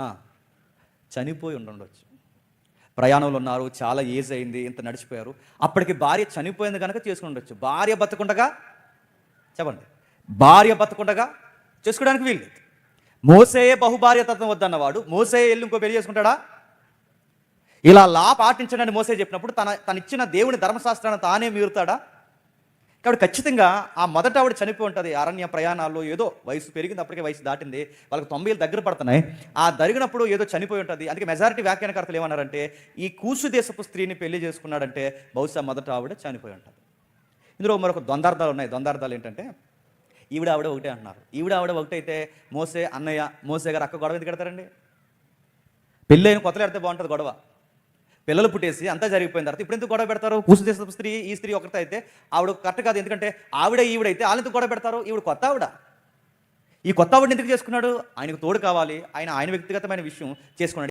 ఆ, చనిపోయి ఉండొచ్చు. ప్రయాణంలో ఉన్నారు, చాలా ఏజ్ అయింది, ఇంత నడిచిపోయారు. అప్పటికి భార్య చనిపోయింది కనుక చేసుకుని ఉండొచ్చు. భార్య బతకుండగా, చెప్పండి, భార్య బతకుండగా చేసుకోవడానికి వీల్లేదు. మోసేయే బహుభార్యతత్వం వద్దన్నవాడు మోసే వెళ్ళి ఇంకో పెళ్లి చేసుకుంటాడా? ఇలా లా పాటించడని మోసే చెప్పినప్పుడు తనిచ్చిన దేవుని ధర్మశాస్త్రాన్ని తానే మీరుతాడా? కాబట్టి ఖచ్చితంగా ఆ మొదట ఆవిడ చనిపోయి ఉంటుంది. అరణ్య ప్రయాణాల్లో ఏదో వయసు పెరిగింది, అప్పటికే వయసు దాటింది, వాళ్ళకి 90 ఏళ్ళు దగ్గర పడుతున్నాయి. ఆ జరిగినప్పుడు ఏదో చనిపోయి ఉంటుంది. అందుకే మెజారిటీ వ్యాఖ్యానకర్తలు ఏమన్నారంటే, ఈ కూసు దేశపు స్త్రీని పెళ్లి చేసుకున్నాడంటే బహుశా మొదట ఆవిడ చనిపోయి ఉంటుంది. ఇందులో మరొక ద్వందార్థాలు ఉన్నాయి. ద్వందార్థాలు ఏంటంటే, ఆవిడ ఒకటే అంటున్నారు. ఆవిడ ఒకటే అయితే మోసే అన్నయ్య, మోసే గారు అక్క గొడవ ఎందుకు పెడతారండి? పెళ్ళైన కొత్తలో పెడితే బాగుంటుంది గొడవ. పిల్లలు పుట్టేసి అంతా జరిగిపోయిన తర్వాత ఇప్పుడు ఎందుకు గొడవ పెడతారు? కూసు దేశపు స్త్రీ, ఈ స్త్రీ ఒకరితో అయితే ఆవిడ కరెక్ట్ కాదు. ఎందుకంటే ఈవిడైతే వాళ్ళు ఎందుకు గొడవ పెడతారు? ఈవిడ కొత్త ఆవిడ. ఈ కొత్త ఆవిడని ఎందుకు చేసుకున్నాడు? ఆయనకు తోడు కావాలి. ఆయన వ్యక్తిగతమైన విషయం చేసుకున్నాడు.